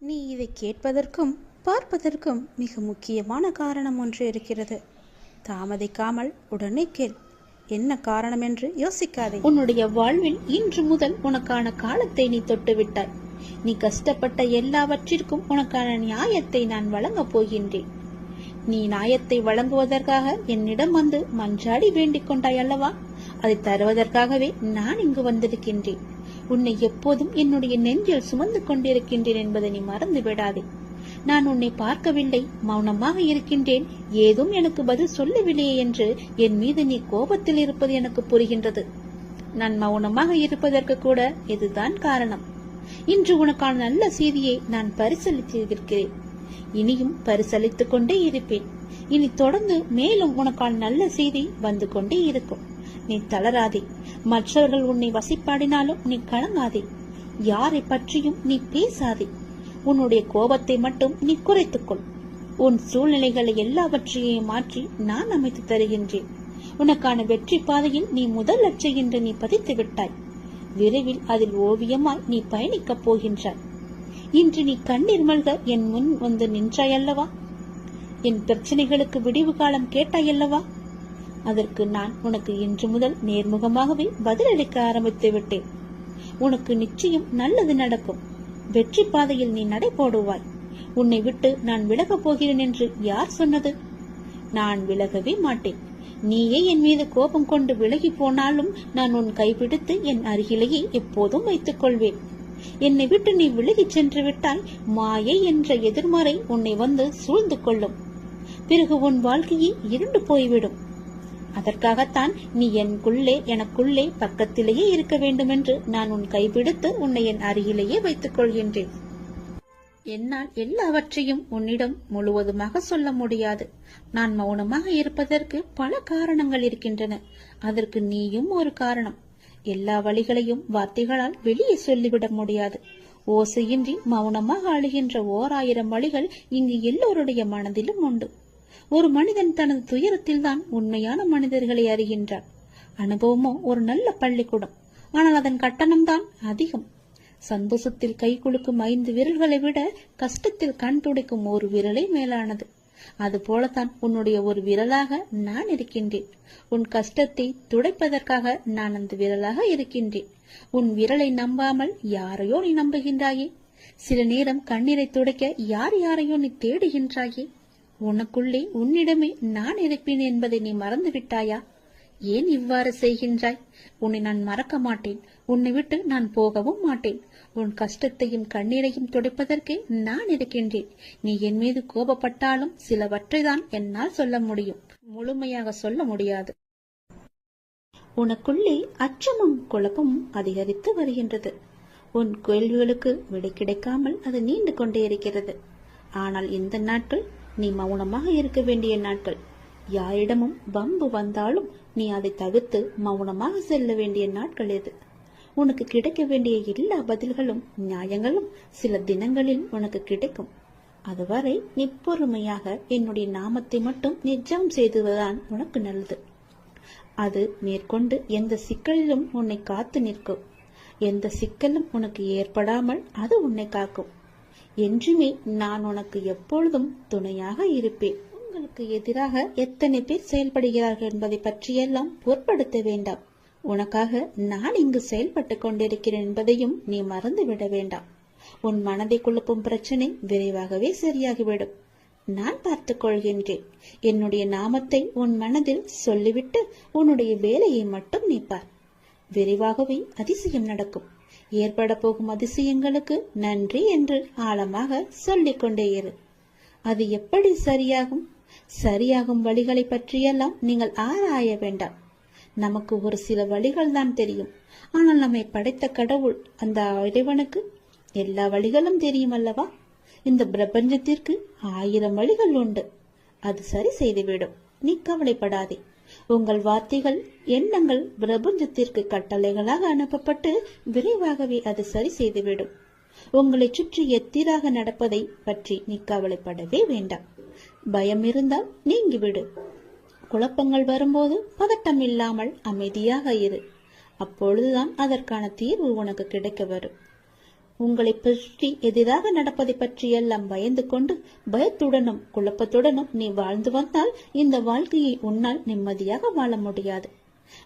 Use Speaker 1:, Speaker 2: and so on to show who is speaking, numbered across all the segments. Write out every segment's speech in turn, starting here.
Speaker 1: நீ இதை கேட்பதற்கும் பார்ப்பதற்கும் மிக முக்கியமான காரணம் ஒன்று இருக்கிறது. தாமதிக்காமல் உடனே கேள். என்ன காரணம் என்று யோசிக்காதே.
Speaker 2: உன்னுடைய வாழ்வில் இன்று முதல் உனக்கான காலத்தை நீ தொட்டுவிட்டாய். நீ கஷ்டப்பட்ட எல்லாவற்றிற்கும் உனக்கான நியாயத்தை நான் வழங்கப் போகின்றேன். நீ நியாயத்தை வழங்குவதற்காக என்னிடம் வந்து மன்றாடி வேண்டிக் கொண்டாய் அல்லவா? அதை தருவதற்காகவே நான் இங்கு வந்திருக்கின்றேன். உன்னை எப்போதும் என்னுடைய நெஞ்சில் சுமந்து கொண்டிருக்கின்றேன் என்பதை நீ மறந்து விடாதே. நான் உன்னை பார்க்கவில்லை, மௌனமாக இருக்கின்றேன், ஏதும் எனக்கு பதில் சொல்லவில்லையே என்று என் மீது நீ கோபத்தில் இருப்பது எனக்கு புரிகின்றது. நான் மௌனமாக இருப்பதற்கு கூட இதுதான் காரணம். இன்று உனக்கான நல்ல செய்தியை நான் பரிசளித்திருக்கிறேன். இனியும் பரிசளித்துக் கொண்டே இருப்பேன். இனி தொடர்ந்து மேலும் உனக்கான நல்ல செய்தி வந்து கொண்டே இருக்கும். நீ தளராதே. மற்றவர்கள் உன்னை வசிப்பாடினாலும் நீ கலங்காதே. யாரை பற்றியும் நீ பேசாதே. உன்னுடைய கோபத்தை மட்டும் நீ குறைத்துக்கொள். உன் சூழ்நிலைகளை எல்லாவற்றையும் மாற்றி நான் அமைத்து தருகின்றேன். உனக்கான வெற்றி பாதையில் நீ முதல் லட்சை என்று நீ பதித்து விட்டாய். விரைவில் அதில் ஓவியமாய் நீ பயணிக்கப் போகின்றாய். இன்று நீ கண்ணீர் மல்க என் முன் வந்து நின்றாயல்லவா? என் பிரச்சனைகளுக்கு விடிவு காலம் கேட்டாயல்லவா? அதற்கு நான் உனக்கு இன்று முதல் நேர்முகமாகவே பதிலளிக்க ஆரம்பித்து விட்டேன். உனக்கு நிச்சயம் நல்லது நடக்கும். வெற்றி பாதையில் நீ நடை போடுவாய். உன்னை விட்டு நான் விலகப் போகிறேன் என்று யார் சொன்னது? நான் விலகவே மாட்டேன். நீயே என் மீது கோபம் கொண்டு விலகி போனாலும் நான் உன் கைப்பிடித்து என் அருகிலேயே எப்போதும் வைத்துக் கொள்வேன். என்னை விட்டு நீ விலகிச் சென்று விட்டால் மாயை என்ற எதிர்மறை உன்னை வந்து சூழ்ந்து கொள்ளும். பிறகு உன் வாழ்க்கையே இருண்டு போய்விடும். அதற்காகத்தான் நீ எனக்குள்ளே பக்கத்திலேயே இருக்க வேண்டும் என்று நான் உன் கைப்பிடித்து உன்னை என் அருகிலேயே வைத்துக் கொள்கின்றேன். என்னால் எல்லாவற்றையும் உன்னிடம் முழுவதுமாக சொல்ல முடியாது. நான் மௌனமாக இருப்பதற்கு பல காரணங்கள் இருக்கின்றன. அதற்கு நீயும் ஒரு காரணம். எல்லா வழிகளையும் வார்த்தைகளால் வெளியே சொல்லிவிட முடியாது. ஓசையின்றி மௌனமாக அழுகின்ற 1000 வழிகள் இங்கு எல்லோருடைய மனதிலும் உண்டு. ஒரு மனிதன் தனது துயரத்தில் தான் உண்மையான மனிதர்களை அறிகின்றார். அனுபவமோ ஒரு நல்ல பள்ளிக்கூடம். ஆனால் அதன் கட்டணம்தான் அதிகம். சந்தோஷத்தில் கை குலுக்கும் 5 விரல்களை விட கஷ்டத்தில் கண் துடைக்கும் ஒரு விரலே மேலானது. அது போலத்தான் உன்னுடைய ஒரு விரலாக நான் இருக்கின்றேன். உன் கஷ்டத்தை துடைப்பதற்காக நான் அந்த விரலாக இருக்கின்றேன். உன் விரலை நம்பாமல் யாரையோ நீ நம்புகின்றாயே. சில நேரம் கண்ணீரை துடைக்க யாரையோ நீ தேடுகின்றாயே. உனக்குள்ளே உன்னிடமே நான் இருப்பேன் என்பதை நீ மறந்து விட்டாயா? ஏன் இவ்வாறு செய்கின்றாய்? உன்னை நான் மறக்க மாட்டேன். உன்னை விட்டு நான் போகவும் மாட்டேன். உன் கஷ்டத்தையும் கண்ணீரையும் துடைப்பதற்கு நான் இருக்கின்றேன். நீ என் மீது கோபப்பட்டாலும் சிலவற்றைதான் என்னால் சொல்ல முடியும், முழுமையாக சொல்ல முடியாது. உனக்குள்ளே அச்சமும் குழப்பமும் அதிகரித்து வருகின்றது. உன் கேள்விகளுக்கு விடை கிடைக்காமல் அது நீண்டு கொண்டே இருக்கிறது. ஆனால் இந்த நாட்கள் நீ மௌனமாக இருக்க வேண்டிய நாட்கள். யாரிடமும் வம்பு வந்தாலும் நீ அதை தவிர்த்து மௌனமாக செல்ல வேண்டிய நாட்கள் எது? உனக்கு கிடைக்க வேண்டிய எல்லா பதில்களும் நியாயங்களும் சில தினங்களில் உனக்கு கிடைக்கும். அதுவரை நீ பொறுமையாக என்னுடைய நாமத்தை மட்டும் நிஜம் செய்துவதுதான் உனக்கு நல்லது. அது மேற்கொண்டு எந்த சிக்கலிலும் உன்னை காத்து நிற்கும். எந்த சிக்கலும் உனக்கு ஏற்படாமல் அது உன்னை காக்கும். என்றுமே நான் உனக்கு எப்பொழுதும் துணையாக இருப்பேன். உங்களுக்கு எதிராக எத்தனை பேர் செயல்படுகிறார்கள் என்பதை பற்றியெல்லாம் பொருட்படுத்த வேண்டாம். உனக்காக நான் இங்கு செயல்பட்டு கொண்டிருக்கிறேன் என்பதையும் நீ மறந்து விட வேண்டாம். உன் மனதை குழப்பும் பிரச்சனை விரைவாகவே சரியாகிவிடும். நான் பார்த்துக் கொள்கின்றேன். என்னுடைய நாமத்தை உன் மனதில் சொல்லிவிட்டு உன்னுடைய வேலையை மட்டும் நீ பார். விரைவாகவே அதிசயம் நடக்கும். ஏற்பட போகும் அதிசயங்களுக்கு நன்றி என்று ஆழமாக சொல்லிக் கொண்டே இரு. அது எப்படி சரியாகும் வழிகளை பற்றியெல்லாம் நீங்கள் ஆராய வேண்டாம். நமக்கு ஒரு சில வழிகள் தான் தெரியும். ஆனால் நம்மை படைத்த கடவுள் அந்த இறைவனுக்கு எல்லா வழிகளும் தெரியும் அல்லவா? இந்த பிரபஞ்சத்திற்கு 1000 வழிகள் உண்டு. அது சரி செய்துவிடும். நீ கவலைப்படாதே. உங்கள் வார்த்தைகள், எண்ணங்கள் பிரபஞ்சத்திற்கு கட்டளைகளாக அனுப்பப்பட்டு விரைவாகவே அது சரி செய்துவிடும். உங்களை சுற்றி எத்திராக நடப்பதை பற்றி நீ கவலைப்படவே வேண்டாம். பயம் இருந்தால் நீங்கிவிடு. குழப்பங்கள் வரும்போது பதட்டம் இல்லாமல் அமைதியாக இரு. அப்பொழுதுதான் அதற்கான தீர்வு உனக்கு கிடைக்க வரும். உங்களை பற்றி எதிராக நடப்பதை பற்றியெல்லாம் பயந்து கொண்டு பயத்துடனும் குழப்பத்துடனும் நீ வாழ்ந்து வந்தால் இந்த வாழ்க்கையை உன்னால் நிம்மதியாக வாழ முடியாது.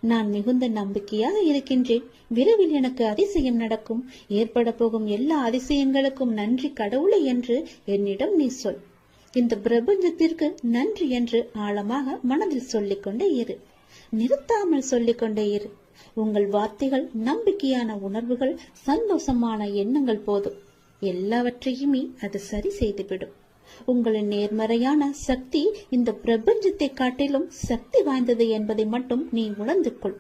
Speaker 2: நான் மிகுந்த நம்பிக்கையாக இருக்கின்றேன். விரைவில் எனக்கு அதிசயம் நடக்கும். ஏற்பட போகும் எல்லா அதிசயங்களுக்கும் நன்றி கடவுளை என்று என்னிடம் நீ சொல். இந்த பிரபஞ்சத்திற்கு நன்றி என்று ஆழமாக மனதில் சொல்லிக்கொண்டே இரு. நிறுத்தாமல் சொல்லிக்கொண்டே இரு. உங்கள் வார்த்தைகள், நம்பிக்கையான உணர்வுகள், சந்தோஷமான எண்ணங்கள் போதும். எல்லாவற்றையுமே அது சரி செய்துவிடும். உங்களின் நேர்மறையான சக்தி இந்த பிரபஞ்சத்தை காட்டிலும் சக்தி வாய்ந்தது என்பதை மட்டும் நீ உணர்ந்து கொள்.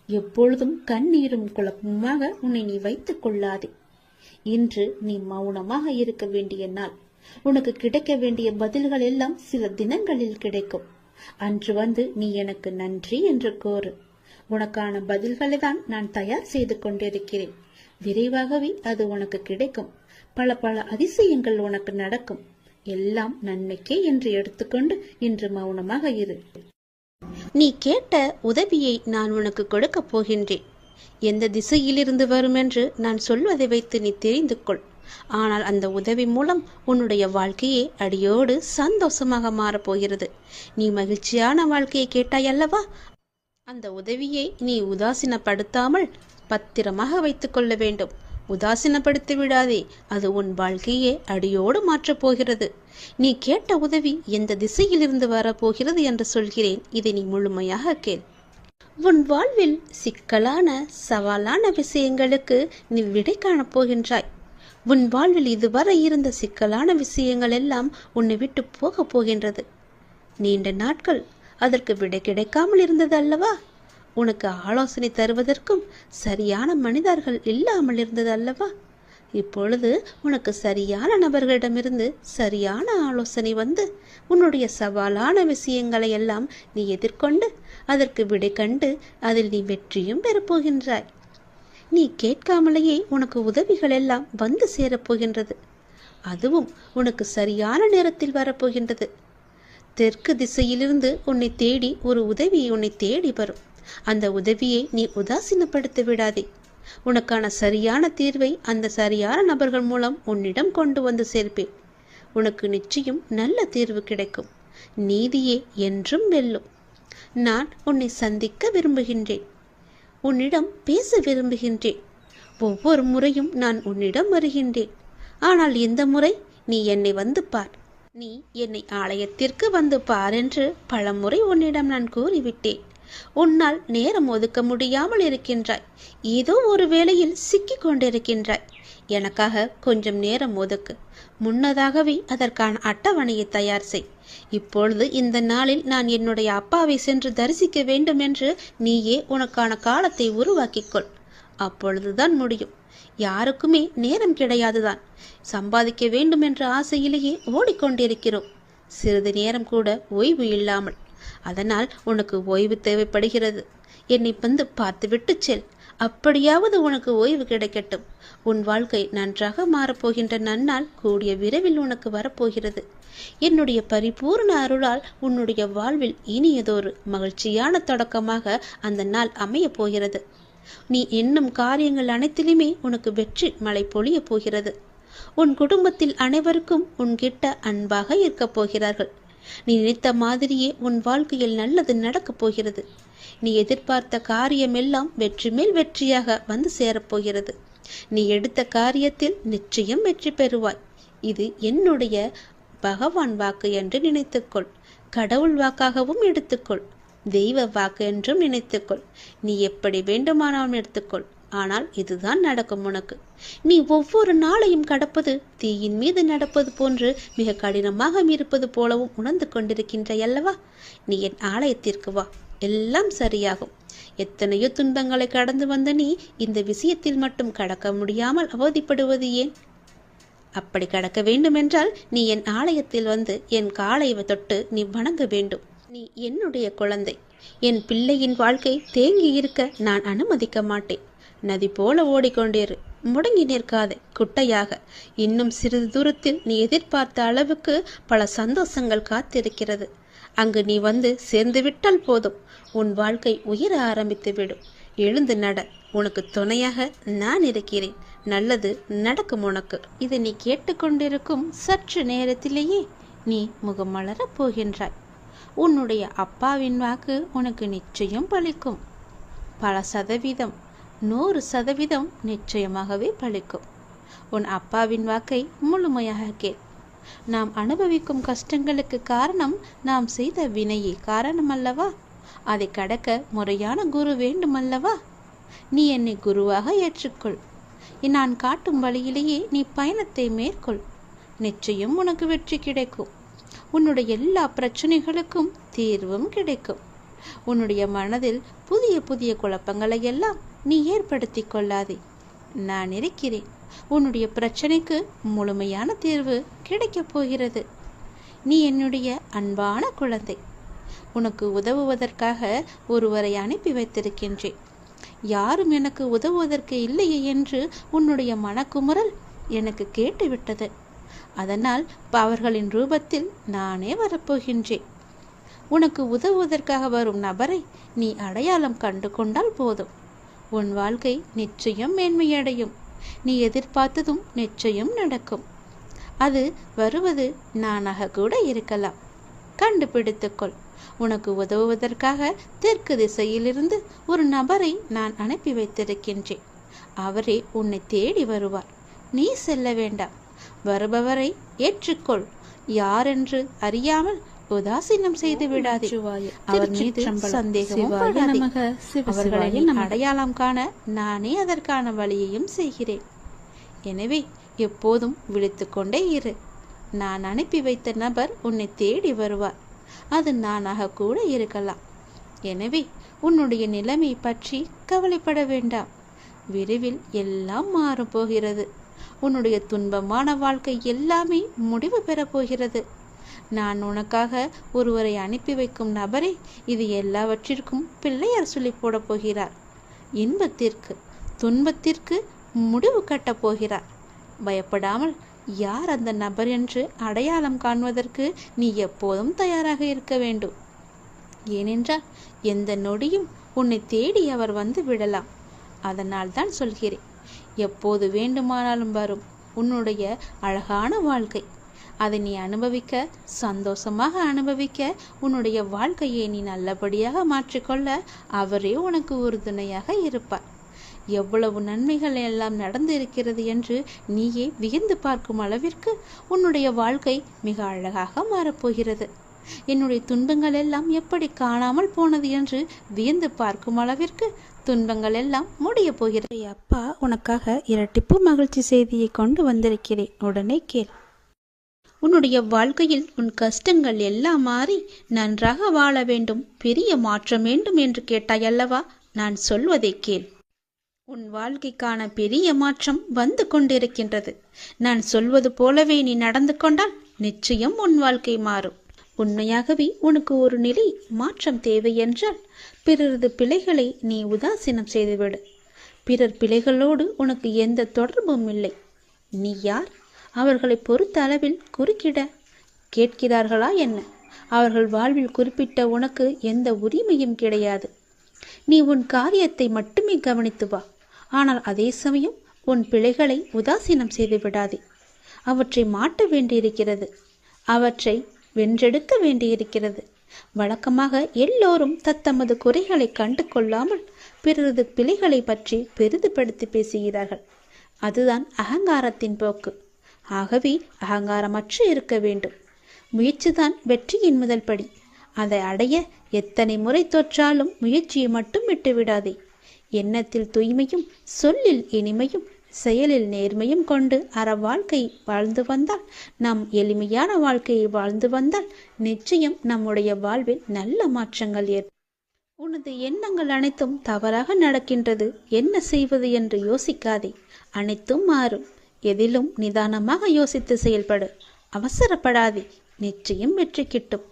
Speaker 2: எப்பொழுதும் கண்ணீரும் குழப்பமாக உன்னை நீ வைத்துக் கொள்ளாதே. இன்று நீ மௌனமாக இருக்க வேண்டிய நாள். உனக்கு கிடைக்க வேண்டிய பதில்கள் எல்லாம் சில தினங்களில் கிடைக்கும். அன்று வந்து நீ எனக்கு நன்றி என்று கோரு. உனக்கான பதில்களை தான் நான் தயார் செய்து கொண்டிருக்கிறேன். விரைவாகவே அது உனக்கு கிடைக்கும். பல பல அதிசயங்கள் உனக்கு நடக்கும். எல்லாம் நன்மைக்கே என்று எடுத்துக்கொண்டு இன்று மௌனமாக இரு.
Speaker 1: நீ கேட்ட உதவியை நான் உனக்கு கொடுக்க போகின்றேன். எந்த திசையிலிருந்து வரும் என்று நான் சொல்வதை வைத்து நீ தெரிந்து கொள். ஆனால் அந்த உதவி மூலம் உன்னுடைய வாழ்க்கையே அடியோடு சந்தோஷமாக மாறப்போகிறது. நீ மகிழ்ச்சியான வாழ்க்கையை கேட்டாய் அல்லவா? அந்த உதவியை நீ உதாசீனப்படுத்தாமல் பத்திரமாக வைத்துக் கொள்ள வேண்டும். உதாசீனப்படுத்தி விடாதே. அது உன் வாழ்க்கையே அடியோடு மாற்றப் போகிறது. நீ கேட்ட உதவி எந்த திசையிலிருந்து வரப்போகிறது என்று சொல்கிறேன். இதை நீ முழுமையாக கேள். உன் வாழ்வில் சிக்கலான சவாலான விஷயங்களுக்கு நீ விடை காணப் போகின்றாய். உன் வாழ்வில் இதுவரை இருந்த சிக்கலான விஷயங்கள் எல்லாம் உன்னை விட்டு போக போகின்றது. நீண்ட நாட்கள் அதற்கு விடை கிடைக்காமல் இருந்தது அல்லவா? உனக்கு ஆலோசனை தருவதற்கும் சரியான மனிதர்கள் இல்லாமல் இருந்தது அல்லவா? இப்பொழுது உனக்கு சரியான நபர்களிடமிருந்து சரியான ஆலோசனை வந்து உன்னுடைய சவாலான விஷயங்களை எல்லாம் நீ எதிர்கொண்டு அதற்கு விடை கண்டு அதில் நீ வெற்றியும் பெறப்போகின்றாய். நீ கேட்காமலேயே உனக்கு உதவிகள் எல்லாம் வந்து சேரப்போகின்றது. அதுவும் உனக்கு சரியான நேரத்தில் வரப்போகின்றது. தெற்கு திசையிலிருந்து உன்னை தேடி ஒரு உதவி உன்னை தேடி வரும். அந்த உதவியை நீ உதாசீனப்படுத்த விடாதே. உனக்கான சரியான தீர்வை அந்த சரியான நபர்கள் மூலம் உன்னிடம் கொண்டு வந்து சேர்ப்பேன். உனக்கு நிச்சயம் நல்ல தீர்வு கிடைக்கும். நீதியே என்றும் வெல்லும். நான் உன்னை சந்திக்க விரும்புகின்றேன். உன்னிடம் பேச விரும்புகின்றேன். ஒவ்வொரு முறையும் நான் உன்னிடம் வருகின்றேன். ஆனால் இந்த முறை நீ என்னை வந்து பார். நீ என்னை ஆலயத்திற்கு வந்து பார் என்று பலமுறை உன்னிடம் நான் கூறிவிட்டேன். உன்னால் நேரம் ஒதுக்க முடியாமல் இருக்கின்றாய். ஏதோ ஒரு வேளையில் சிக்கிக் கொண்டிருக்கின்றாய். எனக்காக கொஞ்சம் நேரம் ஒதுக்கு. முன்னதாகவே அதற்கான அட்டவணையை தயார் செய். இப்பொழுது இந்த நாளில் நான் என்னுடைய அப்பாவை சென்று தரிசிக்க வேண்டும் என்று நீயே உனக்கான காலத்தை உருவாக்கிக்கொள். அப்பொழுதுதான் முடியும். யாருக்குமே நேரம் கிடையாதுதான். சம்பாதிக்க வேண்டும் என்ற ஆசையிலேயே ஓடிக்கொண்டிருக்கிறோம். சிறிது நேரம் கூட ஓய்வு இல்லாமல். அதனால் உனக்கு ஓய்வு தேவைப்படுகிறது. என்னை வந்து பார்த்துவிட்டு செல். அப்படியாவது உனக்கு ஓய்வு கிடைக்கட்டும். உன் வாழ்க்கை நன்றாக மாறப்போகின்ற நன்னாள் கூடிய விரைவில் உனக்கு வரப்போகிறது. என்னுடைய பரிபூர்ண அருளால் உன்னுடைய வாழ்வில் இனியதொரு மகிழ்ச்சியான தொடக்கமாக அந்த நாள் அமைய போகிறது. நீ எண்ணும் காரியங்கள் அனைத்திலுமே உனக்கு வெற்றி மழை பொழிய போகிறது. உன் குடும்பத்தில் அனைவருக்கும் உன்கிட்ட அன்பாக இருக்கப் போகிறார்கள். நீ நினைத்த மாதிரியே உன் வாழ்க்கையில் நல்லது நடக்கப் போகிறது. நீ எதிர்பார்த்த காரியமெல்லாம் வெற்றி மேல் வெற்றியாக வந்து சேரப்போகிறது. நீ எடுத்த காரியத்தில் நிச்சயம் வெற்றி பெறுவாய். இது என்னுடைய பகவான் வாக்கு என்று நினைத்துக்கொள். கடவுள் வாக்காகவும் எடுத்துக்கொள். தெய்வ வாக்கு என்றும் நினைத்துக்கொள். நீ எப்படி வேண்டுமானாலும் எடுத்துக்கொள். ஆனால் இதுதான் நடக்கும் உனக்கு. நீ ஒவ்வொரு நாளையும் கடப்பது தீயின் மீது நடப்பது போன்று மிக கடினமாக இருப்பது போலவும் உணர்ந்து கொண்டிருக்கின்றாய் அல்லவா? நீ என் ஆலயத்திற்கு வா, எல்லாம் சரியாகும். எத்தனையோ துன்பங்களை கடந்து வந்த நீ இந்த விஷயத்தில் மட்டும் கடக்க முடியாமல் அவதிப்படுவது ஏன்? அப்படி கடக்க வேண்டுமென்றால் நீ என் ஆலயத்தில் வந்து என் காலை தொட்டு நீ வணங்க வேண்டும். நீ என்னுடைய குழந்தை. என் பிள்ளையின் வாழ்க்கை தேங்கி இருக்க நான் அனுமதிக்க மாட்டேன். நதி போல ஓடிக்கொண்டிரு. முடங்கி நிற்காதே குட்டையாக. இன்னும் சிறிது தூரத்தில் நீ எதிர்பார்த்த அளவுக்கு பல சந்தோஷங்கள் காத்திருக்கிறது. அங்கு நீ வந்து சேர்ந்து விட்டால் போதும். உன் வாழ்க்கை உயர ஆரம்பித்து விடும். எழுந்து நட. உனக்கு துணையாக நான் இருக்கிறேன். நல்லது நடக்கும் உனக்கு. இதை நீ கேட்டுக்கொண்டிருக்கும் சற்று நேரத்திலேயே நீ முகமலரப் போகின்றாய். உன்னுடைய அப்பாவின் வாக்கு உனக்கு நிச்சயம் பலிக்கும். பல சதவீதம், 100% நிச்சயமாகவே பலிக்கும். உன் அப்பாவின் வாக்கை முழுமையாக கேள். நாம் அனுபவிக்கும் கஷ்டங்களுக்கு காரணம் நாம் செய்த வினையே காரணம் அல்லவா? அதை கடக்க முறையான குரு வேண்டுமல்லவா? நீ என்னை குருவாக ஏற்றுக்கொள். நான் காட்டும் வழியிலேயே நீ பயணத்தை மேற்கொள். நிச்சயம் உனக்கு வெற்றி கிடைக்கும். உன்னுடைய எல்லா பிரச்சனைகளுக்கும் தீர்வும் கிடைக்கும். உன்னுடைய மனதில் புதிய புதிய குழப்பங்களை எல்லாம் நீ ஏற்படுத்தி கொள்ளாதே. நான் இருக்கிறேன். உன்னுடைய பிரச்சனைக்கு முழுமையான தீர்வு கிடைக்கப் போகிறது. நீ என்னுடைய அன்பான குழந்தை. உனக்கு உதவுவதற்காக ஒருவரை அனுப்பி வைத்திருக்கின்றேன். யாரும் எனக்கு உதவுவதற்கு இல்லையே என்று உன்னுடைய மனக்குமுறல் எனக்கு கேட்டுவிட்டது. அதனால் அவர்களின் ரூபத்தில் நானே வரப்போகின்றேன். உனக்கு உதவுவதற்காக வரும் நபரை நீ அடையாளம் கண்டு கொண்டால் போதும். உன் வாழ்க்கை நிச்சயம் மேன்மையடையும். நீ எதிர்பார்த்ததும் நிச்சயம் நடக்கும். அது வருவது நானாக கூட இருக்கலாம். கண்டுபிடித்துக்கொள். உனக்கு உதவுவதற்காக தெற்கு திசையிலிருந்து ஒரு நபரை நான் அனுப்பி வைத்திருக்கின்றேன். அவரே உன்னை தேடி வருவார். நீ செல்ல வேண்டாம். வருபவரை ஏற்றுக்கொள். யாரென்று அறியாமல் உதாசீனம் செய்து விடாதே. அவர் மீது சந்தேகமும் படாதே. அவர்களை அடையாளம் காண நானே அதற்கான வழியையும் செய்கிறேன். எனவே எப்போதும் விழித்துக்கொண்டே இரு. நான் அனுப்பி வைத்த நபர் உன்னை தேடி வருவார். அது நானாக கூட இருக்கலாம். எனவே உன்னுடைய நிலைமை பற்றி கவலைப்பட வேண்டாம். விரைவில் எல்லாம் மாறப் போகிறது. உன்னுடைய துன்பமான வாழ்க்கை எல்லாமே முடிவு பெறப் போகிறது. நான் உனக்காக ஒருவரை அனுப்பி வைக்கும் நபரே இது எல்லாவற்றிற்கும் பிள்ளையார் சொல்லி போடப் போகிறார். இன்பத்திற்கு துன்பத்திற்கு முடிவு கட்டப் போகிறார். பயப்படாமல் யார் அந்த நபர் என்று அடையாளம் காண்பதற்கு நீ எப்போதும் தயாராக இருக்க வேண்டும். ஏனென்றால் எந்த நொடியும் உன்னை தேடி அவர் வந்து விடலாம். அதனால் தான் சொல்கிறேன், எப்போது வேண்டுமானாலும் வரும் உன்னுடைய அழகான வாழ்க்கை. அதை நீ அனுபவிக்க, சந்தோஷமாக அனுபவிக்க, உன்னுடைய வாழ்க்கையை நீ நல்லபடியாக மாற்றிக்கொள்ள அவரே உனக்கு உறுதுணையாக இருப்பார். எவ்வளவு நன்மைகள் எல்லாம் நடந்து இருக்கிறது என்று நீயே வியந்து பார்க்கும் அளவிற்கு உன்னுடைய வாழ்க்கை மிக அழகாக மாறப்போகிறது. என்னுடைய துன்பங்கள் எல்லாம் எப்படி காணாமல் போனது என்று வியந்து பார்க்கும் அளவிற்கு துன்பங்கள் எல்லாம் முடிய போகிறது. அப்பா உனக்காக இரட்டிப்பு மகிழ்ச்சி செய்தியை கொண்டு வந்திருக்கிறேன். உடனே கேள். உன்னுடைய வாழ்க்கையில் உன் கஷ்டங்கள் எல்லாம் மாறி நன்றாக வாழ வேண்டும், பெரிய மாற்றம் வேண்டும் என்று கேட்டாயல்லவா? நான் சொல்வதை கேள். உன் வாழ்க்கைக்கான பெரிய மாற்றம் வந்து கொண்டிருக்கின்றது. நான் சொல்வது போலவே நீ நடந்து கொண்டால் நிச்சயம் உன் வாழ்க்கை மாறும். உண்மையாகவே உனக்கு ஒரு நிலை மாற்றம் தேவை என்றால் பிறரது பிழைகளை நீ உதாசீனம் செய்துவிடு. பிறர் பிழைகளோடு உனக்கு எந்த தொடர்பும் இல்லை. நீ யார்? அவர்களை பொறுத்த அளவில் குறுக்கிட கேட்கிறார்களா என்ன? அவர்கள் வாழ்வில் குறிப்பிட்ட உனக்கு எந்த உரிமையும் கிடையாது. நீ உன் காரியத்தை மட்டுமே கவனித்து வா. ஆனால் அதே சமயம் உன் பிழைகளை உதாசீனம் செய்து விடாதே. அவற்றை மாற்ற வேண்டியிருக்கிறது. அவற்றை வென்றெடுக்க வேண்டியிருக்கிறது. வழக்கமாக எல்லோரும் தத்தமது குறைகளை கண்டு கொள்ளாமல் பிறரது பிழைகளை பற்றி பெரிதுபடுத்தி பேசுகிறார்கள். அதுதான் அகங்காரத்தின் போக்கு. ஆகவே அகங்காரமற்று இருக்க வேண்டும். முயற்சிதான் வெற்றியின் முதல் படி. அதை அடைய எத்தனை முறை தோற்றாலும் முயற்சியை மட்டும் விட்டுவிடாதே. எண்ணத்தில் தூய்மையும், சொல்லில் இனிமையும், செயலில் நேர்மையும் கொண்டு அற வாழ்க்கை வாழ்ந்து வந்தால், நாம் எளிமையான வாழ்க்கையை வாழ்ந்து வந்தால் நிச்சயம் நம்முடைய வாழ்வில் நல்ல மாற்றங்கள் ஏற்படும். உனது எண்ணங்கள் அனைத்தும் தவறாக நடக்கின்றது, என்ன செய்வது என்று யோசிக்காதே. அனைத்தும் மாறும். எதிலும் நிதானமாக யோசித்து செயல்படு. அவசரப்படாதே. நிச்சயம் வெற்றி கிட்டும்.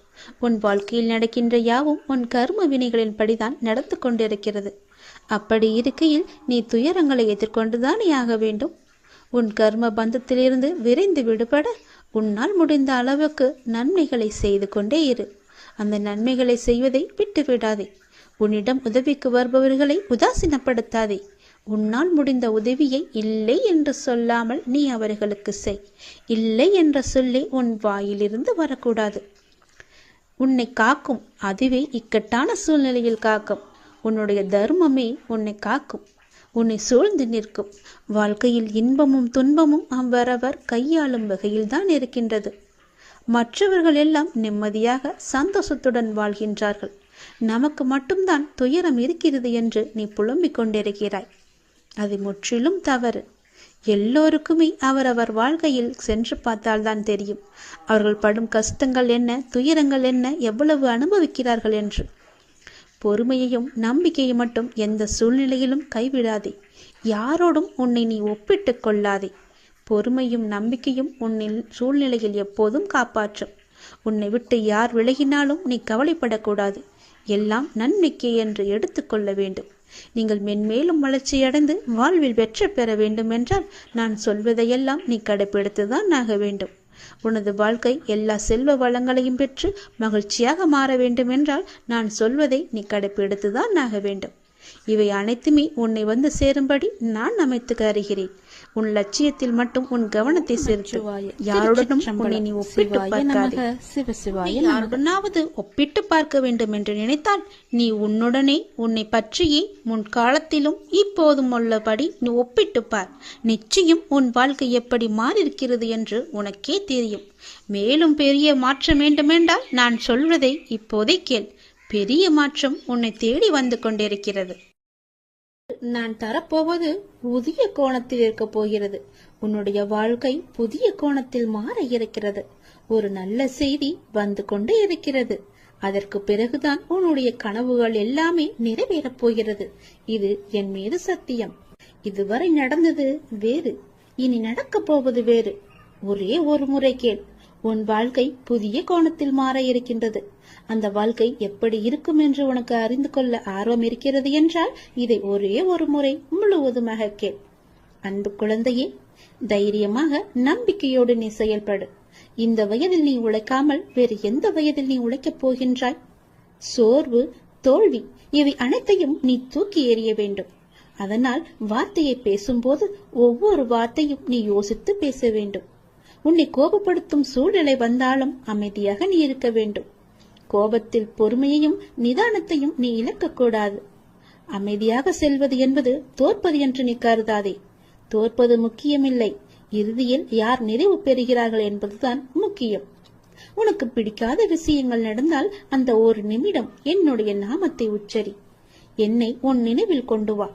Speaker 1: உன் வாழ்க்கையில் நடக்கின்ற யாவும் உன் கர்ம வினைகளின் படிதான் நடந்து கொண்டிருக்கிறது. அப்படி இருக்கையில் நீ துயரங்களை எதிர்கொண்டுதானே ஆக வேண்டும். உன் கர்ம பந்தத்திலிருந்து விரைந்து விடுபட உன்னால் முடிந்த அளவுக்கு நன்மைகளை செய்து கொண்டே இரு. அந்த நன்மைகளை செய்வதை விட்டுவிடாதே. உன்னிடம் உதவிக்கு வருபவர்களை உதாசீனப்படுத்தாதே. உன்னால் முடிந்த உதவியை இல்லை என்று சொல்லாமல் நீ அவர்களுக்கு செய். இல்லை என்ற சொல்லே உன் வாயிலிருந்து வரக்கூடாது. உன்னை காக்கும், அதுவே இக்கட்டான சூழ்நிலையில் காக்கும். உன்னுடைய தர்மமே உன்னை காக்கும், உன்னை சூழ்ந்து நிற்கும். வாழ்க்கையில் இன்பமும் துன்பமும் அவரவர் கையாளும் வகையில்தான் இருக்கின்றது. மற்றவர்கள் எல்லாம் நிம்மதியாக சந்தோஷத்துடன் வாழ்கின்றார்கள். நமக்கு மட்டும்தான் துயரம் இருக்கிறது என்று நீ புலம்பிக் கொண்டிருக்கிறாய். அது முற்றிலும் தவறு. எல்லோருக்குமே அவரவர் வாழ்க்கையில் சென்று பார்த்தால்தான் தெரியும் அவர்கள் படும் கஷ்டங்கள் என்ன, துயரங்கள் என்ன, எவ்வளவு அனுபவிக்கிறார்கள் என்று. பொறுமையையும் நம்பிக்கையை மட்டும் எந்த சூழ்நிலையிலும் கைவிடாதே. யாரோடும் உன்னை நீ ஒப்பிட்டு கொள்ளாதே. பொறுமையும் நம்பிக்கையும் உன்னில் சூழ்நிலையில் எப்போதும் காப்பாற்றும். உன்னை விட்டு யார் விலகினாலும் நீ கவலைப்படக்கூடாது. எல்லாம் நன்மைக்கே என்று எடுத்துக்கொள்ள வேண்டும். நீங்கள் மென்மேலும் வளர்ச்சியடைந்து வாழ்வில் வெற்றி பெற வேண்டும் என்றால் நான் சொல்வதையெல்லாம் நீ கடைபிடித்துதான் ஆக வேண்டும். உனது வாழ்க்கை எல்லா செல்வ வளங்களையும் பெற்று மகிழ்ச்சியாக மாற வேண்டும் என்றால் நான் சொல்வதை நீ கடைபிடித்துதான் ஆக வேண்டும். இவை அனைத்துமே உன்னை வந்து சேரும்படி நான் அமைத்து தருகிறேன். உன் லட்சியத்தில் மட்டும் உன் கவனத்தை செலுத்து. யாருடனும் உன்னை நீ ஒப்பிட்டு பார்க்காதே. யாருடனாவது ஒப்பிட்டு பார்க்க வேண்டும் என்று நினைத்தால் நீ உன்னுடனே உன்னை பற்றியே முன்காலத்திலும் இப்போதும் உள்ளபடி நீ ஒப்பிட்டு பார். நிச்சயம் உன் வாழ்க்கை எப்படி மாறியிருக்கிறது என்று உனக்கே தெரியும். மேலும் பெரிய மாற்றம் வேண்டுமென்றால் நான் சொல்வதை இப்போதே கேள். பெரிய மாற்றம் உன்னை தேடி வந்து கொண்டிருக்கிறது.
Speaker 2: நான் தரப்போவது புதிய கோணத்தில் இருக்க போகிறது. உன்னுடைய வாழ்க்கை புதிய கோணத்தில் மாற இருக்கிறது. ஒரு நல்ல செய்தி வந்து கொண்டே இருக்கிறது. அதற்கு பிறகுதான் உன்னுடைய கனவுகள் எல்லாமே நிறைவேறப் போகிறது. இது என் மீது சத்தியம். இதுவரை நடந்தது வேறு, இனி நடக்கப் போவது வேறு. ஒரே ஒரு முறை கேள். உன் வாழ்க்கை புதிய கோணத்தில் மாற இருக்கின்றது. அந்த வாழ்க்கை எப்படி இருக்கும் என்று உனக்கு அறிந்து கொள்ள ஆர்வம் இருக்கிறது என்றால் இதை ஒரே ஒரு முறை முழுவதுமாக கேள். அன்பு குழந்தையே, தைரியமாக நம்பிக்கையோடு நீ செயல்படு. இந்த வயதில் நீ உழைக்காமல் வேறு எந்த வயதில் நீ உழைக்கப் போகின்றாய்? சோர்வு, தோல்வி இவை அனைத்தையும் நீ தூக்கி எறிய வேண்டும். அதனால் வார்த்தையை பேசும்போது ஒவ்வொரு வார்த்தையும் நீ யோசித்து பேச வேண்டும். உன்னை கோபப்படுத்தும் சூழ்நிலை வந்தாலும் அமைதியாக நீ இருக்க வேண்டும். கோபத்தில் பொறுமையையும் நிதானத்தையும் நீ இழக்கக்கூடாது. அமைதியாக செல்வது என்பது தோற்பது என்று நீ கருதாதே. தோற்பது முக்கியமில்லை, இறுதியில் யார் நிறைவு பெறுகிறார்கள் என்பதுதான் முக்கியம். உனக்கு பிடிக்காத விஷயங்கள் நடந்தால் அந்த ஒரு நிமிடம் என்னுடைய நாமத்தை உச்சரி. என்னை உன் நினைவில் கொண்டு வா.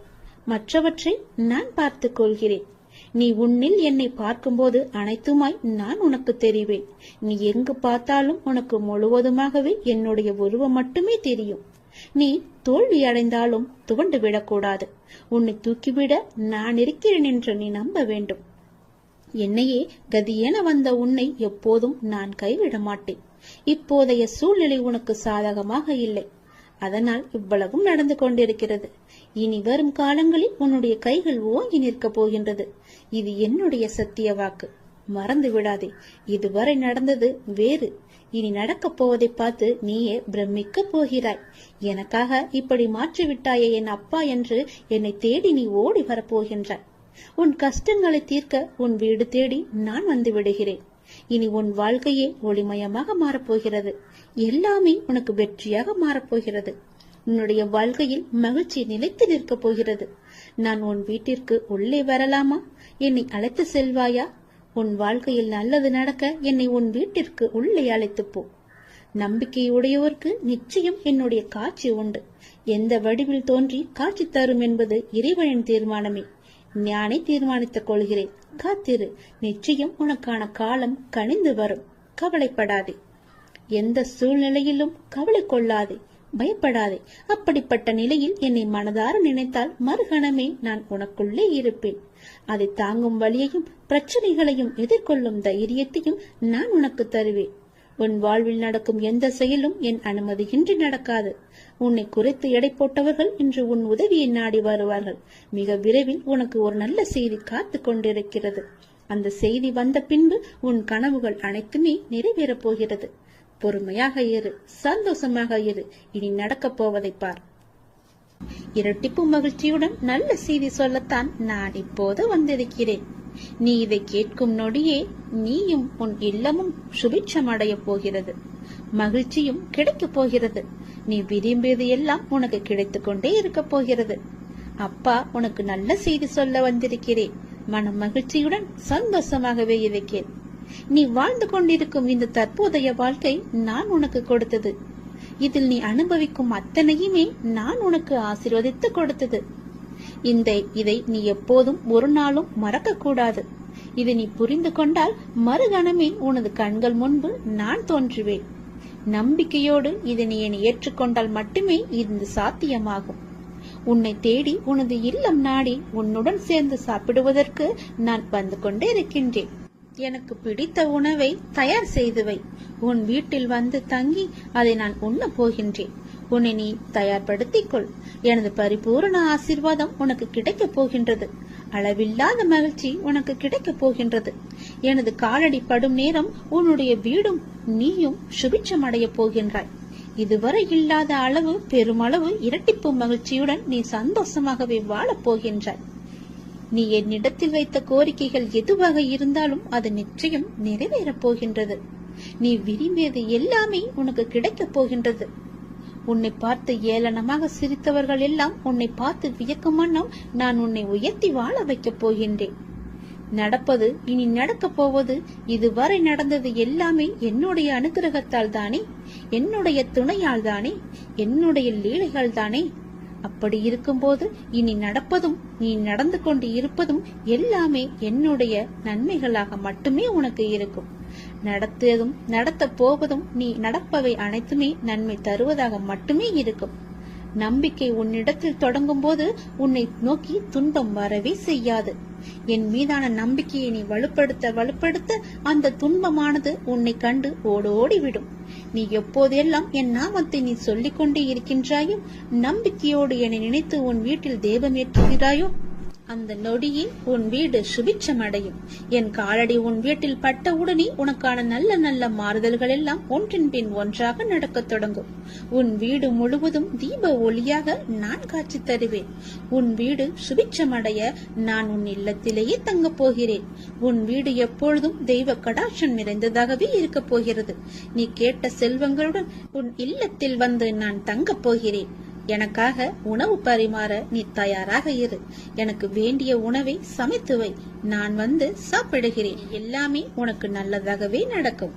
Speaker 2: மற்றவற்றை நான் பார்த்துக் கொள்கிறேன். நீ உன்னில் என்னை பார்க்கும்போது அனைத்துமாய் நான் உனக்கு தெரிவேன். நீ எங்கு பார்த்தாலும் உனக்கு முழுவதுமாகவே என்னுடைய உருவம் மட்டுமே தெரியும். நீ தோல்வி அடைந்தாலும் துவண்டு விடக்கூடாது. உன்னை தூக்கிவிட நான் இருக்கிறேன் என்று நீ நம்ப வேண்டும். என்னையே கதியென வந்த உன்னை எப்போதும் நான் கைவிட மாட்டேன். இப்போதைய சூழ்நிலை உனக்கு சாதகமாக இல்லை. அதனால் இவ்வளவும் நடந்து கொண்டிருக்கிறது. இனி வரும் காலங்களில் உன்னுடைய கைகள் ஓங்கி நிற்கப் போகின்றது. இது என்னுடைய சத்திய வாக்கு. மறந்து விடாதே. இதுவரை நடந்தது வேறு, இனி நடக்கப் போவதை பார்த்து நீயே பிரமிக்க போகிறாய். எனக்காக இப்படி மாற்றிவிட்டாயே என் அப்பா என்று என்னை தேடி நீ ஓடி வரப்போகின்றாய். உன் கஷ்டங்களை தீர்க்க உன் வீடு தேடி நான் வந்து விடுகிறேன். இனி உன் வாழ்க்கையே ஒளிமயமாக மாறப்போகிறது. எல்லாமே உனக்கு வெற்றியாக மாறப்போகிறது. உன்னுடைய வாழ்க்கையில் மகிழ்ச்சி நிலைத்து நிற்கப் போகிறது. நான் உன் வீட்டிற்கு உள்ளே வரலாமா? என்னை அழைத்து செல்வாயா? உன் வாழ்க்கையில் நல்லது நடக்க என்னை உன் வீட்டிற்கு உள்ளே அழைத்து போ. நம்பிக்கையுடையோருக்கு நிச்சயம் என்னுடைய காட்சி உண்டு. எந்த வடிவில் தோன்றி காட்சி தரும் என்பது இறைவனின் தீர்மானமே. ஞானே தீர்மானித்துக் கொள்கிறேன். காத்திரு. நிச்சயம் உனக்கான காலம் கனிந்து வரும். கவலைப்படாதே. எந்த சூழ்நிலையிலும் கவலை கொள்ளாதே, பயப்படாதே. அப்படிப்பட்ட நிலையில் என்னை மனதார நினைத்தால் மறுகணமே நான் உனக்குள்ளே இருப்பேன். அதை தாங்கும் வழியையும் பிரச்சனைகளையும் எதிர்கொள்ளும் தைரியத்தையும் நான் உனக்கு தருவேன். உன் வாழ்வில் நடக்கும் எந்த செயலும் என் அனுமதியின்றி நடக்காது. உன்னை குறைத்து எடை போட்டவர்கள் இன்று உன் உதவியை நாடி வருவார்கள். மிக விரைவில் உனக்கு ஒரு நல்ல செய்தி காத்து கொண்டிருக்கிறது. அந்த செய்தி வந்த பின்பு உன் கனவுகள் அனைத்துமே நிறைவேறப் போகிறது. பொறுமையாக இரு, சந்தோஷமாக இரு. இனி நடக்கப் போவதை பார். இரட்டிப்பு மகிழ்ச்சியுடன் நல்ல செய்தி சொல்லத்தான் நான் இப்போது வந்திருக்கிறேன். நீ இதை கேட்கும் நொடியே நீயும் உன் இல்லமும் சுபிட்சம் அடைய போகிறது, மகிழ்ச்சியும் கிடைக்கப் போகிறது. நீ விரும்பியது எல்லாம் உனக்கு கிடைத்துக் கொண்டே இருக்க போகிறது. அப்பா உனக்கு நல்ல செய்தி சொல்ல வந்திருக்கிறேன். மன மகிழ்ச்சியுடன் சந்தோஷமாகவே இருக்கேன். நீ வாழ்ந்து கொண்டிருக்கும் இந்த தற்போதைய வாழ்க்கை நான் உனக்கு கொடுத்தது. இதில் நீ அனுபவிக்கும் அத்தனையுமே நான் உனக்கு ஆசீர்வதித்து கொடுத்தது. இதை நீ எப்போதும் ஒரு நாளும் மறக்க கூடாது. இதை நீ புரிந்து கொண்டால் மறுகணமே உனது கண்கள் முன்பு நான் தோன்றுவேன். நம்பிக்கையோடு இதை நீ ஏற்றுக்கொண்டால் மட்டுமே இது சாத்தியமாகும். உன்னை தேடி உனது இல்லம் நாடி உன்னுடன் சேர்ந்து சாப்பிடுவதற்கு நான் வந்து கொண்டே இருக்கின்றேன். எனக்கு பிடித்த உணவை தயார் செய்து வை. உன் வீட்டில் வந்து தங்கி அதை நான் உண்ண போகின்றேன். உன்னை நீ தயார்படுத்திக் கொள். எனது பரிபூரண ஆசீர்வாதம் உனக்கு கிடைக்கப் போகின்றது. அளவில்லாத மகிழ்ச்சி உனக்கு கிடைக்கப் போகின்றது. எனது காலடி படும் நேரம் உன்னுடைய வீடும் நீயும் சுபிட்சம் அடைய போகின்றாய். இதுவரை இல்லாத அளவு பெருமளவு இரட்டிப்பு மகிழ்ச்சியுடன் நீ சந்தோஷமாகவே வாழப் போகின்றாய். நீ என்னிடத்தில் வைத்த கோரிக்கைகள் எதுவாக இருந்தாலும் அது நிச்சயம் நிறைவேறப் போகின்றது. நீ விரும்பியது எல்லாமே உனக்கு கிடைக்கப் போகின்றது. உன்னை பார்த்து ஏளனமாக சிரித்தவர்கள் எல்லாம் உன்னை பார்த்து வியக்கும் வண்ணம் நான் உன்னை உயர்த்தி வாழ வைக்கப் போகின்றேன். நடப்பது இனி நடக்கப் போவது இதுவரை நடந்தது எல்லாமே என்னுடைய அனுகிரகத்தால் தானே, என்னுடைய துணையால் தானே, என்னுடைய லீலைகள் தானே. அப்படி இருக்கும்போது இனி நடப்பதும் நீ நடந்து கொண்டு இருப்பதும் எல்லாமே என்னுடைய நன்மைகளாக மட்டுமே உனக்கு இருக்கும். நடத்ததும் நடத்த போவதும் நீ நடப்பவை அனைத்துமே நன்மை தருவதாக மட்டுமே இருக்கும். நம்பிக்கை உன்னிடத்தில் தொடங்கும் போது உன்னை நோக்கி துன்பம் வரவே செய்யாது. என் மீதான நம்பிக்கையை நீ வலுப்படுத்த அந்த துன்பமானது உன்னை கண்டு ஓடோடிவிடும். நீ எப்போதெல்லாம் என் நாமத்தை நீ சொல்லிக் கொண்டே இருக்கின்றாயோ, நம்பிக்கையோடு என்னை நினைத்து உன் வீட்டில் தெய்வம் ஏற்றுகிறாயோ, அந்த நொடியில் உன் வீடு சுபிட்சம் அடையும். என் காலடி உன் வீட்டில் பட்டவுடனே உனக்கான நல்ல நல்ல மாறுதல்கள் எல்லாம் ஒன்றின் பின் ஒன்றாக நடக்கத் தொடங்கும். உன் வீடு முழுவதும் தீப ஒளியாக நான் காட்சி தருவேன். உன் வீடு சுபிட்சம் அடைய நான் உன் இல்லத்திலேயே தங்கப் போகிறேன். உன் வீடு எப்பொழுதும் தெய்வ கடாட்சம் நிறைந்ததாகவே இருக்கப் போகிறது. நீ கேட்ட செல்வங்களுடன் உன் இல்லத்தில் வந்து நான் தங்கப் போகிறேன். எனக்காக உணவு பரிமாற நீ தயாராக இரு. எனக்கு வேண்டிய உணவை சமைத்து வை. நான் வந்து சாப்பிடுகிறேன். எல்லாமே உனக்கு நல்லதாகவே நடக்கும்.